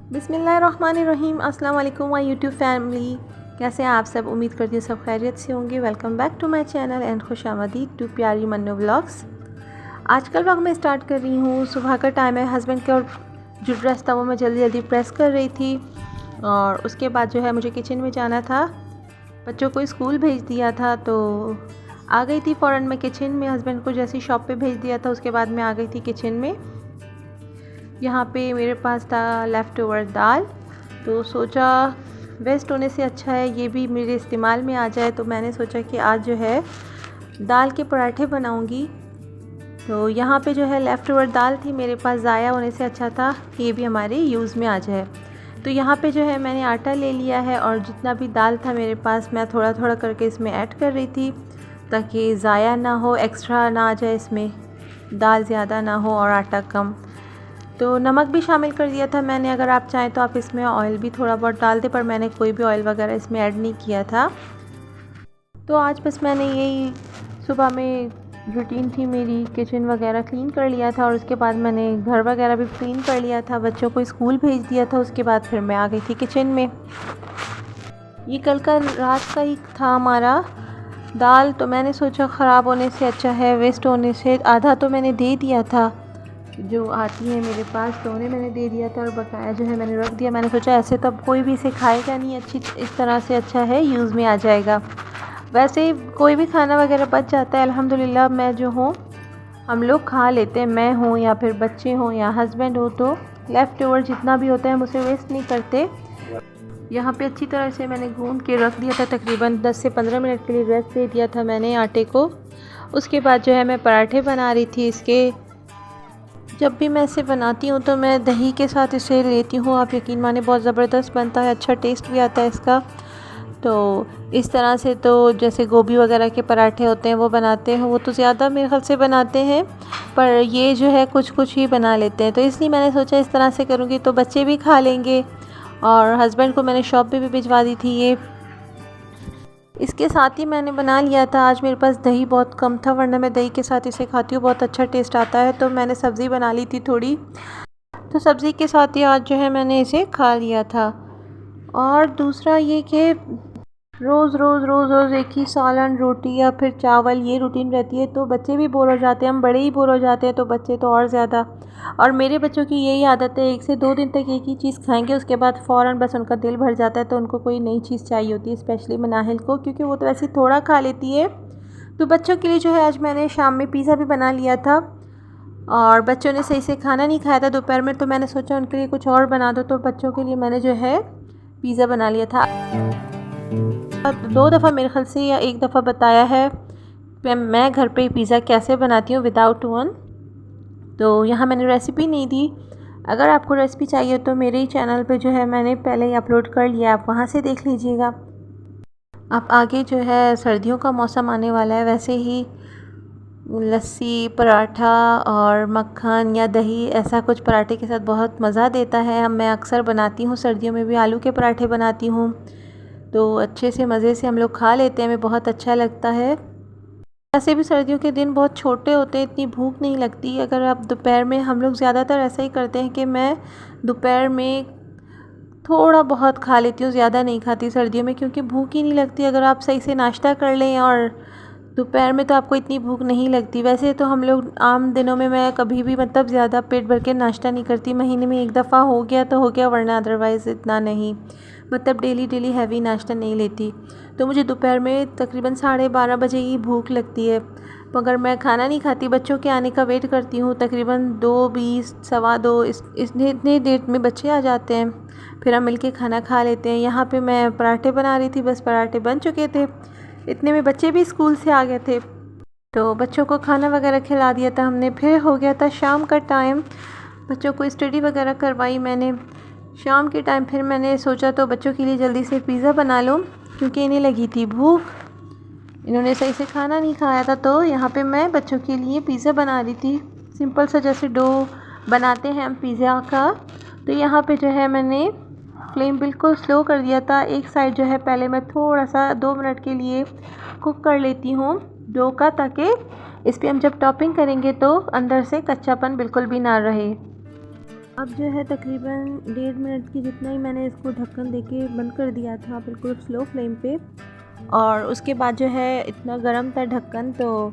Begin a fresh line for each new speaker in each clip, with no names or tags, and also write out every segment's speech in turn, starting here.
बिस्मिल्लाहिर्रहमानिर्रहीम। अस्सलाम वालेकुम माय यूट्यूब फैमिली, कैसे हैं आप सब। उम्मीद करती हूँ सब खैरियत से होंगे। Welcome back to my channel and खुशामदीद टू प्यारी मन्नू व्लॉग्स। आजकल व्लॉग मैं स्टार्ट कर रही हूँ। सुबह का टाइम है। हस्बैंड के और जो ड्रेस था वो मैं जल्दी जल्दी प्रेस कर रही थी और उसके बाद जो है मुझे किचन में जाना था। बच्चों को स्कूल भेज दिया था तो आ गई थी फ़ौरन मैं किचन में। हस्बैंड को जैसे शॉप पे भेज दिया था उसके बाद मैं आ गई थी किचन में। यहाँ पे मेरे पास था लेफ़्ट ओवर दाल, तो सोचा वेस्ट होने से अच्छा है ये भी मेरे इस्तेमाल में आ जाए। तो मैंने सोचा कि आज जो है दाल के पराठे बनाऊंगी। तो यहाँ पे जो है लेफ़्ट ओवर दाल थी मेरे पास, ज़ाया होने से अच्छा था कि ये भी हमारे यूज़ में आ जाए। तो यहाँ पे जो है मैंने आटा ले लिया है और जितना भी दाल था मेरे पास मैं थोड़ा थोड़ा करके इसमें ऐड कर रही थी ताकि ज़ाया ना हो, एक्स्ट्रा ना आ जाए इसमें, दाल ज़्यादा ना हो और आटा कम। तो नमक भी शामिल कर दिया था मैंने। अगर आप चाहें तो आप इसमें ऑयल भी थोड़ा बहुत डाल दें, पर मैंने कोई भी ऑयल वगैरह इसमें ऐड नहीं किया था। तो आज बस मैंने यही सुबह में रूटीन थी मेरी, किचन वगैरह क्लीन कर लिया था और उसके बाद मैंने घर वगैरह भी क्लीन कर लिया था। बच्चों को स्कूल भेज दिया था, उसके बाद फिर मैं आ गई थी किचन में। ये कल का रात का ही था हमारा दाल, तो मैंने सोचा ख़राब होने से अच्छा है, वेस्ट होने से, आधा तो मैंने दे दिया था जो आती है मेरे पास, तो उन्हें मैंने दे दिया था और बकाया जो है मैंने रख दिया। मैंने सोचा ऐसे तब कोई भी इसे खाएगा नहीं, अच्छी इस तरह से अच्छा है यूज़ में आ जाएगा। वैसे कोई भी खाना वगैरह बच जाता है अल्हम्दुलिल्लाह, मैं जो हूँ हम लोग खा लेते हैं, मैं हूँ या फिर बच्चे हों या हस्बैंड हो, तो लेफ़्ट ओवर जितना भी होता है हम उसे वेस्ट नहीं करते। यहाँ पे अच्छी तरह से मैंने गूंद के रख दिया था, तकरीबन 10 से 15 मिनट के लिए रेस्ट दे दिया था मैंने आटे को। उसके बाद जो है मैं पराठे बना रही थी इसके। जब भी मैं इसे बनाती हूँ तो मैं दही के साथ इसे लेती हूँ। आप यकीन माने बहुत ज़बरदस्त बनता है, अच्छा टेस्ट भी आता है इसका। तो इस तरह से तो जैसे गोभी वगैरह के पराठे होते हैं वो बनाते हैं, वो तो ज़्यादा मेरे ख्याल से बनाते हैं, पर ये जो है कुछ कुछ ही बना लेते हैं। तो इसलिए मैंने सोचा इस तरह से करूँगी तो बच्चे भी खा लेंगे और हस्बैंड को मैंने शॉप पे भी भिजवा दी थी ये। इसके साथ ही मैंने बना लिया था, आज मेरे पास दही बहुत कम था वरना मैं दही के साथ इसे खाती हूँ, बहुत अच्छा टेस्ट आता है। तो मैंने सब्ज़ी बना ली थी थोड़ी, तो सब्ज़ी के साथ ही आज जो है मैंने इसे खा लिया था। और दूसरा ये कि रोज़ रोज़ रोज़ रोज़ एक ही सालन रोटी या फिर चावल ये रूटीन रहती है तो बच्चे भी बोर हो जाते हैं, हम बड़े ही बोर हो जाते हैं, तो बच्चे तो और ज़्यादा। और मेरे बच्चों की यही आदत है, 1 से 2 दिन तक एक ही चीज़ खाएंगे, उसके बाद फ़ौरन बस उनका दिल भर जाता है, तो उनको कोई नई चीज़ चाहिए होती है, स्पेशली मनाहिल को, क्योंकि वो तो वैसे थोड़ा खा लेती है। तो बच्चों के लिए जो है आज मैंने शाम में पिज़्ज़ा भी बना लिया था और बच्चों ने सही से खाना नहीं खाया था दोपहर में, तो मैंने सोचा उनके लिए कुछ और बना दो, तो बच्चों के लिए मैंने जो है पिज़्ज़ा बना लिया था। 2 दफ़ा मेरे ख्याल से या 1 दफ़ा बताया है मैं घर पे पिज़्ज़ा कैसे बनाती हूँ विदाउट ओवन, तो यहाँ मैंने रेसिपी नहीं दी। अगर आपको रेसिपी चाहिए तो मेरे ही चैनल पे जो है मैंने पहले ही अपलोड कर लिया, आप वहाँ से देख लीजिएगा। अब आगे जो है सर्दियों का मौसम आने वाला है, वैसे ही लस्सी, पराठा और मक्खन या दही ऐसा कुछ पराठे के साथ बहुत मज़ा देता है। मैं अक्सर बनाती हूँ, सर्दियों में भी आलू के पराठे बनाती हूँ, तो अच्छे से मज़े से हम लोग खा लेते हैं, हमें बहुत अच्छा लगता है। वैसे भी सर्दियों के दिन बहुत छोटे होते हैं, इतनी भूख नहीं लगती। अगर आप दोपहर में, हम लोग ज़्यादातर ऐसा ही करते हैं कि मैं दोपहर में थोड़ा बहुत खा लेती हूँ, ज़्यादा नहीं खाती सर्दियों में, क्योंकि भूख ही नहीं लगती। अगर आप सही से नाश्ता कर लें और दोपहर में तो आपको इतनी भूख नहीं लगती। वैसे तो हम लोग आम दिनों में मैं कभी भी मतलब ज़्यादा पेट भर के नाश्ता नहीं करती, महीने में 1 दफ़ा हो गया तो हो गया, वरना अदरवाइज़ इतना नहीं, मतलब डेली डेली हैवी नाश्ता नहीं लेती। तो मुझे दोपहर में तकरीबन 12:30 बजे ही भूख लगती है, मगर मैं खाना नहीं खाती, बच्चों के आने का वेट करती हूँ। तकरीबन 2:20, 2:15 इतने देर में बच्चे आ जाते हैं, फिर हम मिलके खाना खा लेते हैं। यहाँ पे मैं पराठे बना रही थी, बस पराठे बन चुके थे, इतने में बच्चे भी स्कूल से आ गए थे, तो बच्चों को खाना वगैरह खिला दिया था हमने। फिर हो गया था शाम का टाइम, बच्चों को स्टडी वगैरह करवाई मैंने शाम के टाइम। फिर मैंने सोचा तो बच्चों के लिए जल्दी से पिज़्ज़ा बना लूँ, क्योंकि इन्हें लगी थी भूख, इन्होंने सही से खाना नहीं खाया था। तो यहाँ पे मैं बच्चों के लिए पिज़्ज़ा बना रही थी, सिंपल सा जैसे डो बनाते हैं हम पिज़्ज़ा का। तो यहाँ पे जो है मैंने फ्लेम बिल्कुल स्लो कर दिया था। एक साइड जो है पहले मैं थोड़ा सा 2 मिनट के लिए कुक कर लेती हूँ डो का, ताकि इस पर हम जब टॉपिंग करेंगे तो अंदर से कच्चापन बिल्कुल भी ना रहे। अब जो है तकरीबन 1.5 मिनट की जितना ही मैंने इसको ढक्कन देके बंद कर दिया था, बिल्कुल स्लो फ्लेम पे। और उसके बाद जो है इतना गर्म था ढक्कन, तो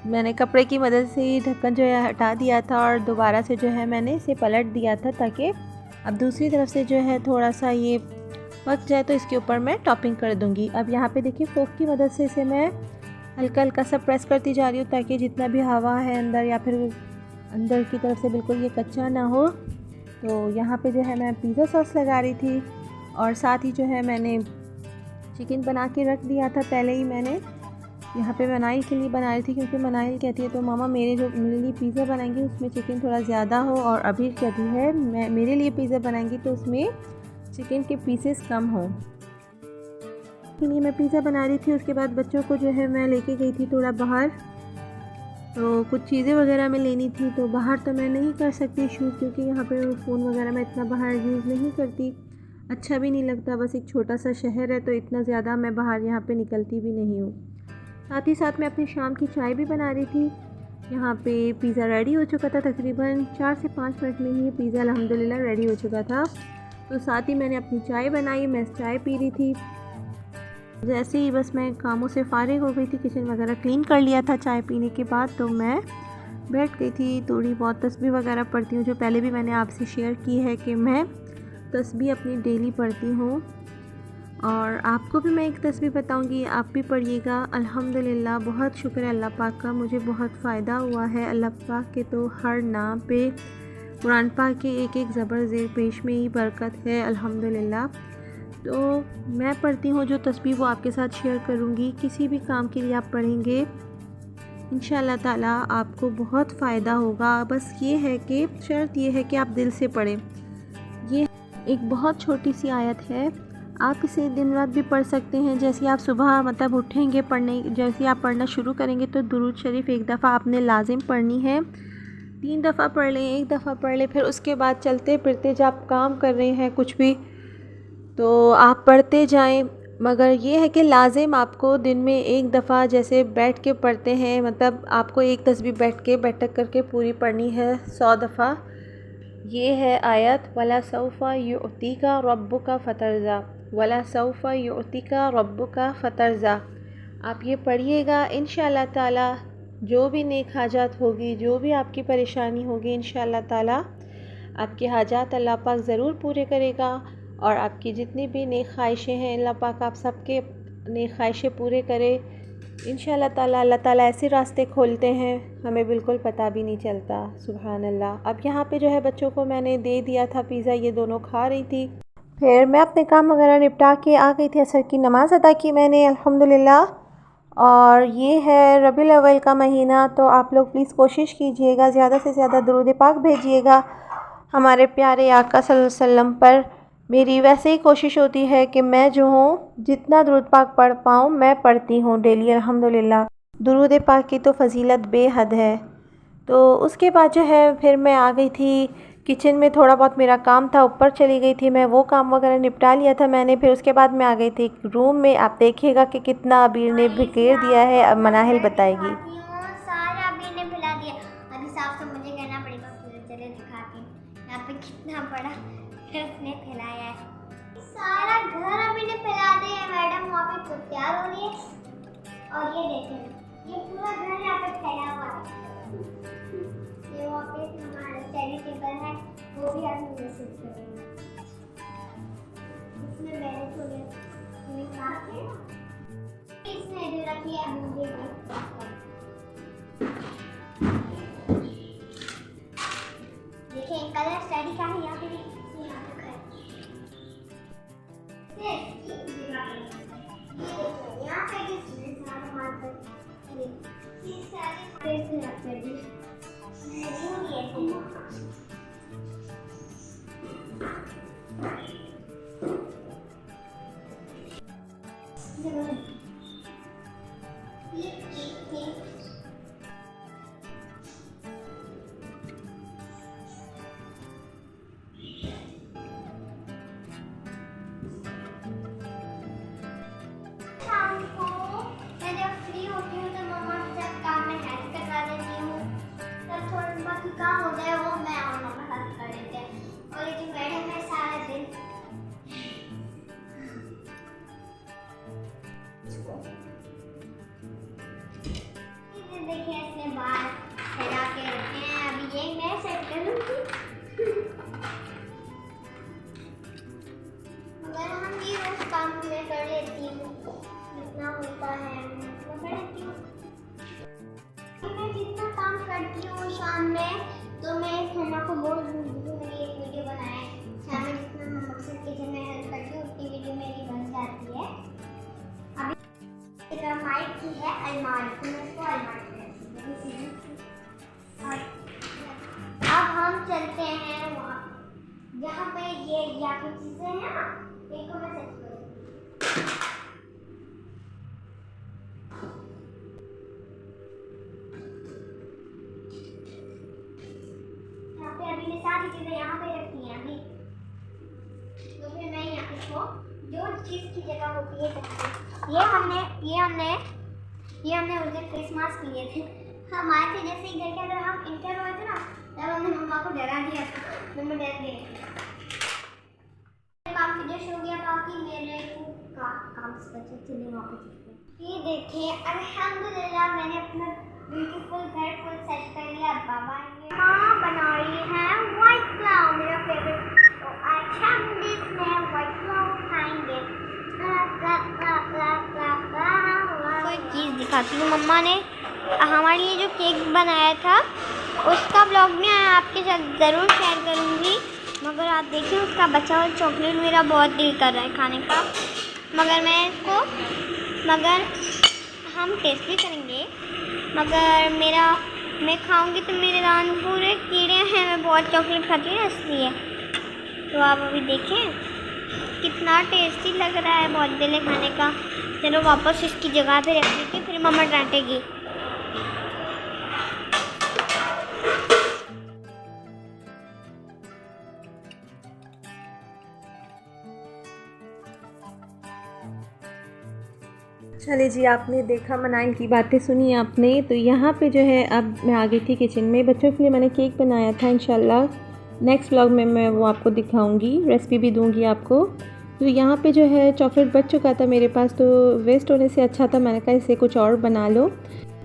मैंने कपड़े की मदद से ही ढक्कन जो है हटा दिया था और दोबारा से जो है मैंने इसे पलट दिया था, ताकि अब दूसरी तरफ से जो है थोड़ा सा ये पक जाए तो इसके ऊपर मैं टॉपिंग कर दूंगी। अब यहाँ पे देखिए फोक की मदद से इसे मैं हल्का हल्का सा प्रेस करती जा रही हूँ, ताकि जितना भी हवा है अंदर या फिर अंदर की तरफ से बिल्कुल ये कच्चा ना हो। तो यहाँ पे जो है मैं पिज़्ज़ा सॉस लगा रही थी और साथ ही जो है मैंने चिकन बना के रख दिया था पहले ही। मैंने यहाँ पे मनाइल के लिए बना रही थी, क्योंकि मनाइल कहती है तो मामा मेरे लिए पिज़्ज़ा बनाएंगी उसमें चिकन थोड़ा ज़्यादा हो, और अभी कहती है मैं मेरे लिए पिज़्ज़ा बनाएंगी तो उसमें चिकन के पीसेस कम हो। के लिए मैं पिज़्ज़ा बना रही थी। उसके बाद बच्चों को जो है मैं लेके गई थी थोड़ा बाहर, तो कुछ चीज़ें वगैरह में लेनी थी। तो बाहर तो मैं नहीं कर सकती शूट, क्योंकि यहाँ पे फ़ोन वगैरह मैं इतना बाहर यूज़ नहीं करती, अच्छा भी नहीं लगता। बस एक छोटा सा शहर है तो इतना ज़्यादा मैं बाहर यहाँ पे निकलती भी नहीं हूँ। साथ ही साथ मैं अपनी शाम की चाय भी बना रही थी। यहाँ पे पिज़्ज़ा रेडी हो चुका था, तकरीबन 4 से 5 मिनट में ही पिज़्ज़ा अल्हम्दुलिल्लाह रेडी हो चुका था। तो साथ ही मैंने अपनी चाय बनाई, मैं चाय पी रही थी। जैसे ही बस मैं कामों से फ़ारिग हो गई थी, किचन वगैरह क्लीन कर लिया था चाय पीने के बाद, तो मैं बैठ गई थी। थोड़ी बहुत तस्बीह वगैरह पढ़ती हूँ, जो पहले भी मैंने आपसे शेयर की है कि मैं तस्बीह अपनी डेली पढ़ती हूँ। और आपको भी मैं एक तस्बीह बताऊंगी, आप भी पढ़िएगा। अल्हम्दुलिल्लाह, बहुत शुक्र है अल्लाह पाक का, मुझे बहुत फ़ायदा हुआ है। अल्लाह पाक के तो हर नाम पे कुरान पाक के एक एक ज़बर ज़ेर पेश में ही बरकत है अल्हम्दुलिल्लाह। तो मैं पढ़ती हूँ जो तस्बीह वो आपके साथ शेयर करूँगी। किसी भी काम के लिए आप पढ़ेंगे इंशाअल्लाह ताला आपको बहुत फ़ायदा होगा। बस ये है कि शर्त ये है कि आप दिल से पढ़ें। ये एक बहुत छोटी सी आयत है, आप इसे दिन रात भी पढ़ सकते हैं। जैसे आप सुबह मतलब उठेंगे पढ़ने, जैसे आप पढ़ना शुरू करेंगे तो दुरूद शरीफ एक दफ़ा आपने लाजिम पढ़नी है। 3 दफ़ा पढ़ लें, 1 दफ़ा पढ़ लें, फिर उसके बाद चलते फिरते जब आप काम कर रहे हैं कुछ भी तो आप पढ़ते जाएं। मगर ये है कि लाजिम आपको दिन में 1 दफ़ा जैसे बैठ के पढ़ते हैं, मतलब आपको एक तस्बीह बैठक करके पूरी पढ़नी है 100 दफ़ा। ये है आयत, वला सौफ़ा युअतीका रब्बुका फतरज़ा, वला सौफ़ा युअतीका रब्बुका फतरज़ा। आप ये पढ़िएगा, इंशाअल्लाह ताला जो भी नेक हाजात होगी, जो भी आपकी परेशानी होगी, इंशाअल्लाह ताला आपके हाजात अल्लाह पाक ज़रूर पूरे करेगा। और आपकी जितनी भी नेक ख्वाहिशें हैं अल्लाह पाक आप सबके नेक ख्वाहिशें पूरे करे इंशाअल्लाह ताला। अल्लाह ताला ऐसे रास्ते खोलते हैं हमें बिल्कुल पता भी नहीं चलता, सुभान अल्लाह। अब यहाँ पे जो है बच्चों को मैंने दे दिया था पिज़्ज़ा, ये दोनों खा रही थी। फिर मैं अपने काम वगैरह निपटा के आ गई थी। असर की नमाज़ अदा की मैंने अल्हम्दुलिल्लाह। और ये है रबीउल अव्वल का महीना, तो आप लोग प्लीज़ कोशिश कीजिएगा, ज़्यादा से ज़्यादा दुरूद पाक भेजिएगा हमारे प्यारे आका सल्लल्लाहु अलैहि वसल्लम पर। मेरी वैसे ही कोशिश होती है कि मैं जो हूँ जितना दुरूद पाक पढ़ पाऊँ मैं पढ़ती हूँ डेली अल्हम्दुलिल्लाह। दुरूद पाक की तो फ़जीलत बेहद है। तो उसके बाद जो है फिर मैं आ गई थी किचन में, थोड़ा बहुत मेरा काम था, ऊपर चली गई थी मैं, वो काम वगैरह निपटा लिया था मैंने। फिर उसके बाद मैं आ गई थी रूम में। आप देखिएगा कि कितना अबीर ने बिखेर दिया है, अब मनाहिल बताएगी।
सारा अबीर ने फैला दिया, अभी साफ तो मुझे कहना पड़ेगा। चले दिखाती हूँ यहाँ पे कितना बड़ा उसने फैलाया है। सारा घर अभी ने फैला दिया है। मैडम वहाँ पे तैयार हो रही है और ये देखें ये पूरा घर यहाँ पे फैला हुआ है। ये वहाँ पे हमारा स्टडी टेबल है, वो भी हम विजिट करेंगे। इसमें मैंने थोड़े इसमें जो रखी है मुझे देखिए कलर स्टडी का है। यहाँ पे काम हो जाए वो मैं और मम्मा साथ कर लेते हैं। मैं कर लेती हूँ, जितना होता है मैं कर लेती हूँ। मैं जितना काम करती हूँ शाम में, तो मैं मम्मा को बोल दूँगी एक वीडियो बनाए। शाम में जितना मम्मा से किचन में हेल्प करती हूँ उतनी वीडियो मेरी बन जाती है। अभी माइक की है अलमारी, तो मैं इसको अलमारी कहती हूँ। अब हम चलते हैं वहाँ जहाँ पे ये या कुछ चीज़ें हैं ना, इनको मैं सेट करूँ। यहाँ पे अभी मैं सारी चीज़ें यहाँ पे रखी हैं अभी, तो फिर मैं यहाँ इसको जो चीज़ की जगह होती है ये हमने उस दिन फेस मास्क लिए थे। हम आए थे जैसे ही घर के अंदर हम इंटर हुए थे ना, तब हमने मम्मा को डरा दिया था, मम्मा डर गई। काम फिनिश हो गया, बाकी मेरे काम से बचे चले वापस। ये देखिए अल्हम्दुलिल्लाह मैंने अपना ब्यूटीफुल घर फुल सेट कर लिया। बाबा माँ बना रही है व्हाइट पुलाव, मेरा फेवरेट। तो आज हम इसमें व्हाइट पुलाव खाएंगे। कोई चीज़ दिखाती हूँ, मम्मा ने हमारे लिए जो केक बनाया था उसका ब्लॉग में आपके साथ ज़रूर शेयर करूँगी, मगर आप देखिए उसका बचा हुआ चॉकलेट मेरा बहुत दिल कर रहा है खाने का, मगर हम टेस्ट भी करेंगे, मगर मैं खाऊंगी तो मेरे दांत पूरे कीड़े हैं, मैं बहुत चॉकलेट खाती हूँ इसलिए। तो आप अभी देखें कितना टेस्टी लग रहा है, बहुत दिल है खाने का। चलो वापस इसकी जगह पे रख देती हूँ, फिर मम्मा डांटेगी।
चलिए जी, आपने देखा मनाइन की बातें सुनी आपने। तो यहाँ पे जो है अब मैं आ गई थी किचन में। बच्चों के लिए मैंने केक बनाया था, इंशाल्लाह नेक्स्ट व्लॉग में मैं वो आपको दिखाऊंगी, रेसिपी भी दूंगी आपको। तो यहाँ पे जो है चॉकलेट बच चुका था मेरे पास, तो वेस्ट होने से अच्छा था, मैंने कहा इसे कुछ और बना लो।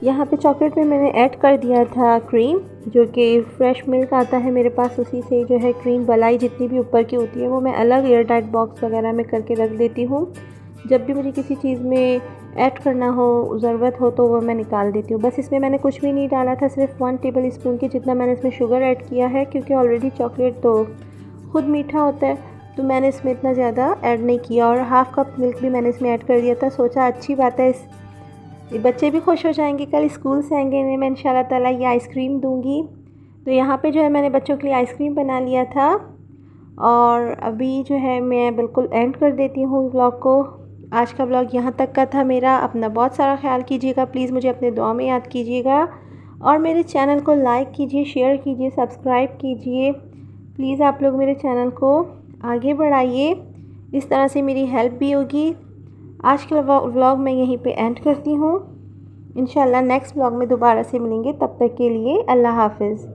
यहाँ पे चॉकलेट में मैंने ऐड कर दिया था क्रीम, जो कि फ्रेश मिल्क आता है मेरे पास, उसी से जो है क्रीम मलाई जितनी भी ऊपर की होती है वो मैं अलग एयर टाइट बॉक्स वगैरह में करके रख देती हूँ। जब भी मुझे किसी चीज़ में ऐड करना हो, ज़रूरत हो, तो वो मैं निकाल देती हूँ। बस इसमें मैंने कुछ भी नहीं डाला था, सिर्फ 1 टेबल स्पून की जितना मैंने इसमें शुगर ऐड किया है, क्योंकि ऑलरेडी चॉकलेट तो खुद मीठा होता है, तो मैंने इसमें इतना ज़्यादा ऐड नहीं किया। और हाफ़ कप मिल्क भी मैंने इसमें ऐड कर दिया था। सोचा अच्छी बात है, ये बच्चे भी खुश हो जाएंगे, कल स्कूल से आएंगे, इन्हें मैं इंशाल्लाह ताला ये आइसक्रीम दूँगी। तो यहाँ पे जो है मैंने बच्चों के लिए आइसक्रीम बना लिया था। और अभी जो है मैं बिल्कुल एंड कर देती हूँ व्लॉग को। आज का व्लॉग यहाँ तक का था मेरा। अपना बहुत सारा ख्याल कीजिएगा, प्लीज़ मुझे अपने दुआ में याद कीजिएगा, और मेरे चैनल को लाइक कीजिए, शेयर कीजिए, सब्सक्राइब कीजिए। प्लीज़ आप लोग मेरे चैनल को आगे बढ़ाइए, इस तरह से मेरी हेल्प भी होगी। आज का व्लॉग मैं यहीं पे एंड करती हूँ। इंशाल्लाह नेक्स्ट व्लॉग में दोबारा से मिलेंगे, तब तक के लिए अल्लाह हाफ़िज़।